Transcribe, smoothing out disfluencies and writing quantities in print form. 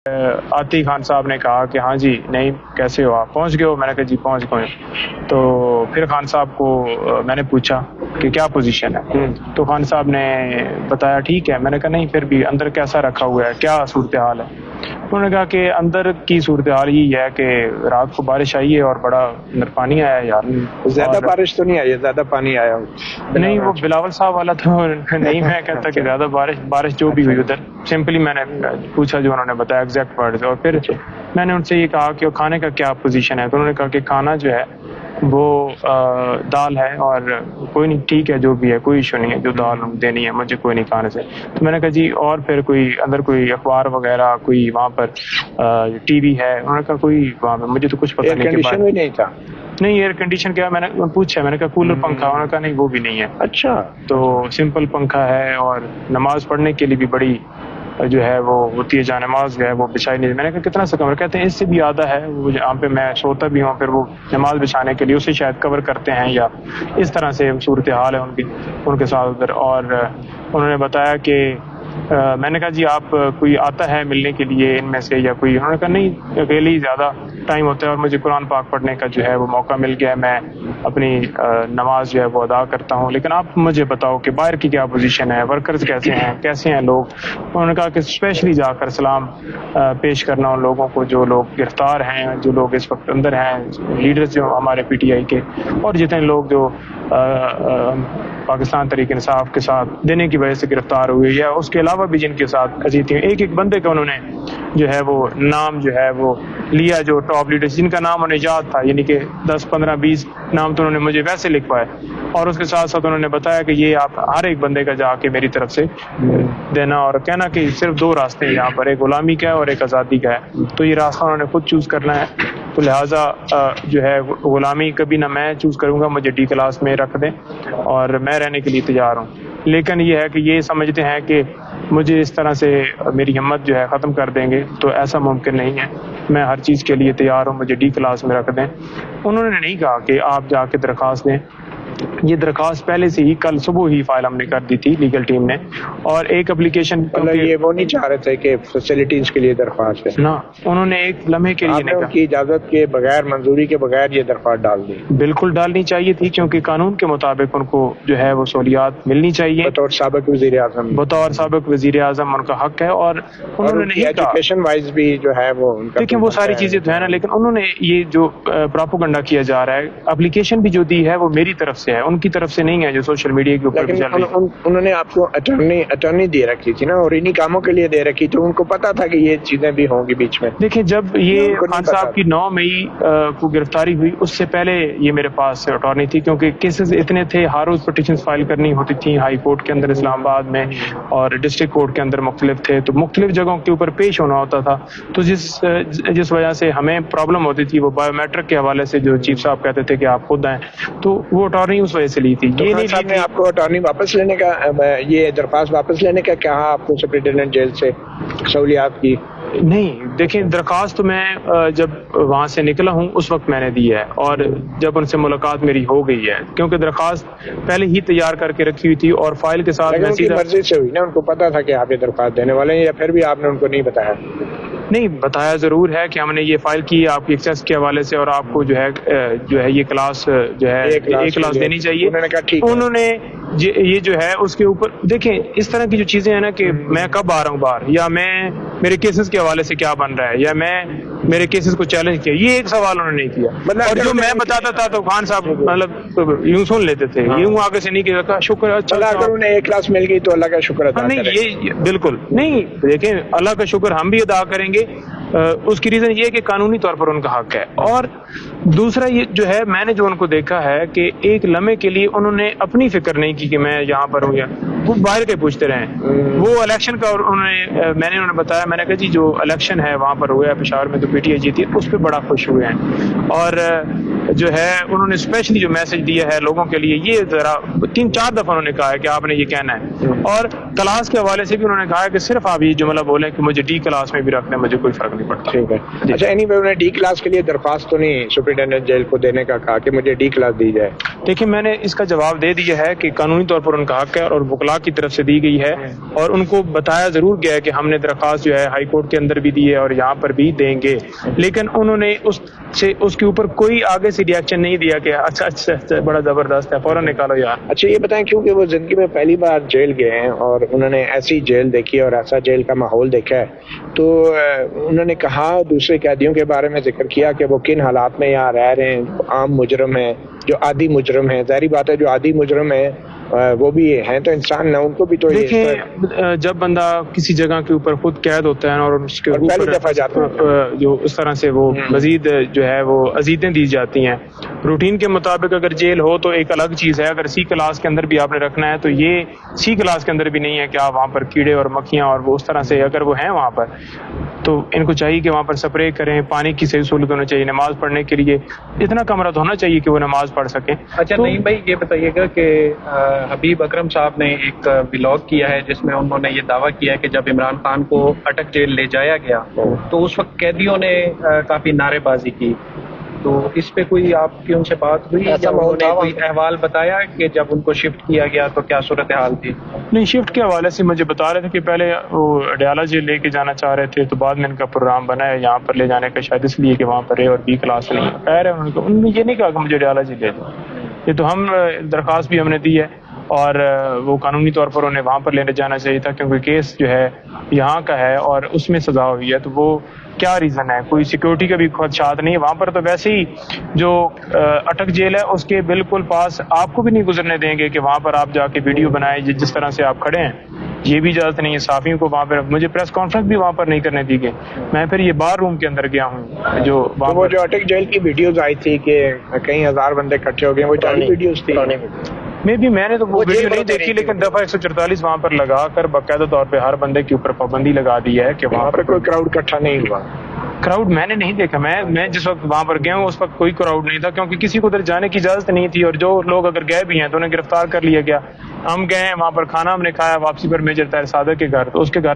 آتے ہی خان صاحب نے کہا کہ ہاں جی نہیں کیسے ہو آپ, پہنچ گئے ہو؟ میں نے کہا جی پہنچ گئے. تو پھر خان صاحب کو میں نے پوچھا کہ کیا پوزیشن ہے, تو خان صاحب نے بتایا ٹھیک ہے. میں نے کہا نہیں پھر بھی اندر کیسا رکھا ہوا ہے, کیا صورتحال ہے؟ انہوں نے کہا کہ اندر کی صورتحال یہی ہے کہ رات کو بارش آئی ہے اور بڑا اندر پانی آیا ہے یار. زیادہ بارش تو نہیں آئی ہے, زیادہ پانی آیا نہیں, وہ بلاول صاحب والا تو نہیں میں کہتا کہ زیادہ بارش جو بھی ہوئی ادھر. سمپلی میں نے پوچھا جو انہوں نے بتایا ایگزیکٹ ورڈ, اور پھر میں نے ان سے یہ کہا کہ کھانے کا کیا پوزیشن ہے. تو انہوں نے کہا کہ کھانا جو ہے وہ دال ہے, اور کوئی نہیں ٹھیک ہے جو بھی ہے کوئی ایشو نہیں ہے, جو دال دینی ہے مجھے کوئی نہیں کھانے سے. تو میں نے کہا جی اور پھر کوئی اندر کوئی اخبار وغیرہ کوئی وہاں پر ٹی وی ہے؟ انہوں نے کہا کوئی وہاں پہ مجھے تو کچھ پتہ نہیں. کنڈیشن بھی نہیں تھا. نہیں ایئر کنڈیشن کیا, میں نے پوچھا, میں نے کہا کولر پنکھا, انہوں نے کہا نہیں وہ بھی نہیں ہے. اچھا, تو سمپل پنکھا ہے, اور نماز پڑھنے کے لیے بھی بڑی جو ہے وہ ہوتی ہے جان نماز جو ہے وہ بچھائی نہیں. میں نے کہا کتنا سا کمرہ؟ کہتے ہیں اس سے بھی آدھا ہے, وہ یہاں پہ میں سوتا بھی ہوں, پھر وہ نماز بچھانے کے لیے اسے شاید کور کرتے ہیں یا اس طرح سے صورتحال ہے ان کے ساتھ ادھر. اور انہوں نے بتایا کہ میں نے کہا جی آپ کوئی آتا ہے ملنے کے لیے ان میں سے یا کوئی؟ انہوں نے کہا نہیں اکیلے ہی زیادہ ٹائم ہوتا ہے, اور مجھے قرآن پاک پڑھنے کا جو ہے وہ موقع مل گیا ہے, میں اپنی نماز جو ہے وہ ادا کرتا ہوں. لیکن آپ مجھے بتاؤ کہ باہر کی کیا پوزیشن ہے, ورکرز کیسے ہیں لوگ؟ انہوں نے کہا کہ اسپیشلی جا کر سلام پیش کرنا ان لوگوں کو جو لوگ گرفتار ہیں, جو لوگ اس وقت اندر ہیں, لیڈرز جو ہمارے پی ٹی آئی کے, اور جتنے لوگ جو پاکستان تحریک انصاف کے ساتھ دینے کی وجہ سے گرفتار ہوئے, یا اس کے علاوہ بھی جن کے ساتھ اذیتیں ہیں. ایک بندے کا انہوں نے جو ہے وہ نام جو ہے وہ لیا, جو ٹاپ لیڈرز جن کا نام انہیں یاد تھا, یعنی کہ 10 15 20 نام تو انہوں نے مجھے ویسے لکھوائے, اور اس کے ساتھ ساتھ انہوں نے بتایا کہ یہ آپ ہر ایک بندے کا جا کے میری طرف سے دینا, اور کہنا کہ صرف 2 راستے ہیں یہاں پر, ایک غلامی کا ہے اور ایک آزادی کا ہے, تو یہ راستہ انہوں نے خود چوز کرنا ہے. تو لہٰذا جو ہے غلامی کبھی نہ میں چوز کروں گا, مجھے ڈی کلاس میں رکھ دیں اور میں رہنے کے لیے تیار ہوں. لیکن یہ ہے کہ یہ سمجھتے ہیں کہ مجھے اس طرح سے میری ہمت جو ہے ختم کر دیں گے, تو ایسا ممکن نہیں ہے. میں ہر چیز کے لیے تیار ہوں, مجھے ڈی کلاس میں رکھ دیں. انہوں نے نہیں کہا کہ آپ جا کے درخواست دیں. یہ درخواست پہلے سے ہی کل صبح ہی فائل ہم نے کر دی تھی لیگل ٹیم نے, اور ایک اپلیکیشن یہ وہ نہیں چاہ رہے تھے کہ فیسلٹیز کے لیے درخواست ہے نا, انہوں نے ایک لمحے کے لیے ان کی اجازت کے بغیر, منظوری کے بغیر یہ درخواست ڈال دی. بالکل ڈالنی چاہیے تھی, کیونکہ قانون کے مطابق ان کو جو ہے وہ سہولیات ملنی چاہیے. بطور سابق وزیر اعظم ان کا حق ہے, اور انہوں نے نہیں کہا ایجوکیشن وائز بھی جو ہے وہ دیکھیں وہ ساری چیزیں تو ہے نا, لیکن انہوں نے یہ جو پراپوگنڈا کیا جا رہا ہے, اپلیکیشن بھی جو دی ہے وہ میری طرف سے ہے, ان کی طرف سے نہیں ہے جو سوشل میڈیا کے اوپر چل رہی ہے. انہوں نے آپ کو اٹارنی دے رکھی تھی نا, اور انہی کاموں کے لیے دے رکھی, تو ان کو پتا تھا کہ یہ چیزیں بھی ہوں گی بیچ میں. دیکھیں جب یہ خان صاحب کی 9 مئی کو گرفتاری ہوئی, اس سے پہلے یہ میرے پاس اٹارنی تھی, کیونکہ کیسز اتنے تھے, ہر روز پٹیشنز فائل کرنی ہوتی تھیں ہائی کورٹ کے اندر اسلام آباد میں, اور ڈسٹرکٹ کورٹ کے اندر مختلف تھے, تو مختلف جگہوں کے اوپر پیش ہونا ہوتا تھا. تو جس وجہ سے ہمیں پرابلم ہوتی تھی, وہ بایو میٹرک کے حوالے سے جو چیف صاحب کہتے تھے کہ آپ خود آئیں, تو وہ اٹارنی اس وجہ سے لی تھی. یہ نہیں صاحب نے آپ کو اٹارنی واپس لینے کا, یہ درخواست واپس لینے کا کہا آپ کو سپرنٹینڈنٹ جیل سے سہولیات کی؟ نہیں دیکھیں درخواست تو میں جب وہاں سے نکلا ہوں اس وقت میں نے دی ہے, اور جب ان سے ملاقات میری ہو گئی ہے, کیونکہ درخواست پہلے ہی تیار کر کے رکھی ہوئی تھی, اور فائل کے ساتھ مرضی سے ہوئی نا, ان کو پتا تھا کہ آپ یہ درخواست دینے والے ہیں, یا پھر بھی آپ نے ان کو نہیں بتایا؟ نہیں بتایا ضرور ہے کہ ہم نے یہ فائل کی آپ کی ایکسیس کے حوالے سے, اور آپ کو جو ہے یہ کلاس جو ہے ایک کلاس دینی چاہیے. انہوں نے یہ جو ہے اس کے اوپر دیکھیں اس طرح کی جو چیزیں ہیں نا, کہ میں کب آ رہا ہوں باہر, یا میں میرے کیسز کے حوالے سے کیا بن رہا ہے, یا میں میرے کیسز کو چیلنج کیا, یہ ایک سوال انہوں نے نہیں کیا. اور جو میں بتاتا تھا تو خان صاحب مطلب یوں سن لیتے تھے, یوں آگے سے نہیں کیا شکر, اچھا اگر انہیں ایک کلاس مل گئی تو اللہ کا شکر ادا کریں. نہیں یہ بالکل نہیں, دیکھیں اللہ کا شکر ہم بھی ادا کریں گے, اس کی ریزن یہ ہے کہ قانونی طور پر ان کا حق ہے. اور دوسرا یہ جو ہے میں نے جو ان کو دیکھا ہے کہ ایک لمحے کے لیے انہوں نے اپنی فکر نہیں کی کہ میں یہاں پر ہوں, یا وہ باہر کے پوچھتے رہے. وہ الیکشن کا میں نے انہوں نے بتایا, میں نے کہا جی جو الیکشن ہے وہاں پر ہوا ہے پشاور میں, تو پی ٹی آئی جیتی, اس پہ بڑا خوش ہوئے ہیں. اور جو ہے انہوں نے اسپیشلی جو میسج دیا ہے لوگوں کے لیے, یہ ذرا 3-4 دفعہ انہوں نے کہا ہے کہ آپ نے یہ کہنا ہے. اور کلاس کے حوالے سے بھی انہوں نے کہا ہے کہ صرف آپ یہ جملہ بولیں کہ مجھے ڈی کلاس میں بھی رکھنا ہے, مجھے کوئی فرق نہیں پڑتا. ٹھیک ہے. اچھا اینی وے انہوں نے ڈی کلاس کے لیے درخواست تو نہیں سپرنٹینڈنٹ جیل کو دینے کا کہا کہ مجھے ڈی کلاس دی جائے؟ دیکھیں میں نے اس کا جواب دے دیا ہے کہ قانونی طور پر ان کا حق ہے, اور وکلا اطلاع کی طرف سے دی گئی ہے اور ان کو بتایا ضرور گیا ہے کہ ہم نے درخواست جو ہے ہائی کورٹ کے اندر بھی دی ہے اور یہاں پر بھی دیں گے، لیکن انہوں نے اس کے اوپر کوئی آگے سے ریئیکشن نہیں دیا کہ اچھا اچھا بڑا زبردست ہے، فوراً نکالو یار۔ اچھا یہ بتائیں، کیونکہ وہ زندگی میں پہلی بار جیل گئے ہیں اور انہوں نے ایسی جیل دیکھی اور ایسا جیل کا ماحول دیکھا ہے، تو انہوں نے کہا دوسرے قیدیوں کے بارے میں ذکر کیا کہ وہ کن حالات میں یہاں رہ رہے ہیں، عام مجرم ہیں، جو عادی مجرم ہیں، ظاہری بات ہے جو عادی مجرم ہیں وہ بھی ہیں تو انسان نہ، ان کو بھی تو دیکھیں جب بندہ کسی جگہ کے اوپر خود قید ہوتا ہے اور اس کے پہلی دفعہ جاتا ہے جو اس طرح سے وہ مزید جو ہے وہ عزیتیں دی جاتی ہیں روٹین کے مطابق، اگر جیل ہو تو ایک الگ چیز ہے، اگر سی کلاس کے اندر بھی آپ نے رکھنا ہے تو یہ سی کلاس کے اندر بھی نہیں ہے کہ آپ وہاں پر کیڑے اور مکھیاں اور وہ اس طرح سے اگر وہ ہیں وہاں پر تو ان کو چاہیے کہ وہاں پر سپرے کریں، پانی کی صحیح سہولت ہونا چاہیے، نماز پڑھنے کے لیے اتنا کمرہ تو ہونا چاہیے کہ وہ نماز پڑھ سکیں۔ اچھا نعیم بھائی یہ بتائیے گا کہ حبیب اکرم صاحب نے ایک ولاگ کیا ہے جس میں انہوں نے یہ دعویٰ کیا ہے کہ جب عمران خان کو اٹک جیل لے جایا گیا تو اس وقت قیدیوں نے کافی نعرے بازی کی، تو اس پہ کوئی آپ کی ان سے بات ہوئی یا انہوں نے کوئی احوال بتایا کہ جب ان کو شفٹ کیا گیا تو کیا صورتحال تھی؟ نہیں، شفٹ کے حوالے سے مجھے بتا رہے تھے کہ پہلے وہ اڈیالہ جیل لے کے جانا چاہ رہے تھے، تو بعد میں ان کا پروگرام بنا ہے یہاں پر لے جانے کا، شاید اس لیے کہ وہاں پر رہے اور بی کلاس نہیں خیر ہے۔ انہوں نے یہ نہیں کہا کہ مجھے اڈیالہ جیل لے دو، یہ تو ہم درخواست بھی ہم نے دی ہے اور وہ قانونی طور پر انہیں وہاں پر لینے جانا چاہیے تھا کیونکہ کیس جو ہے یہاں کا ہے اور اس میں سزا ہوئی ہے، تو وہ کیا ریزن ہے، کوئی سیکیورٹی کا بھی خدشات نہیں ہے وہاں پر، تو ویسے ہی جو اٹک جیل ہے اس کے بالکل پاس آپ کو بھی نہیں گزرنے دیں گے کہ وہاں پر آپ جا کے ویڈیو بنائیں جس طرح سے آپ کھڑے ہیں، یہ بھی اجازت نہیں ہے صحافیوں کو وہاں پر، مجھے پریس کانفرنس بھی وہاں پر نہیں کرنے دی گئی، میں پھر یہ بار روم کے اندر گیا ہوں جو وہ جو اٹک جیل کی ویڈیوز آئی تھی کہ کئی ہزار بندے اکٹھے ہو گئے، وہ جعلی ویڈیوز تھی؟ میں نے تو وہ ویڈیو نہیں دیکھی، لیکن دفعہ 144 وہاں پر لگا کر باقاعدہ طور پہ ہر بندے کے اوپر پابندی لگا دی ہے کہ وہاں پر کوئی کراؤڈ اکٹھا نہیں ہوا؟ کراؤڈ میں نے نہیں دیکھا، میں جس وقت وہاں پر گیا ہوں اس وقت کوئی کراؤڈ نہیں تھا کیونکہ کسی کو ادھر جانے کی اجازت نہیں تھی، اور جو لوگ اگر گئے بھی ہیں تو انہیں گرفتار کر لیا گیا۔ ہم گئے ہیں وہاں پر، کھانا ہم نے کھایا، واپسی پر میجر طاہر صادق کے گھر، تو اس کے گھر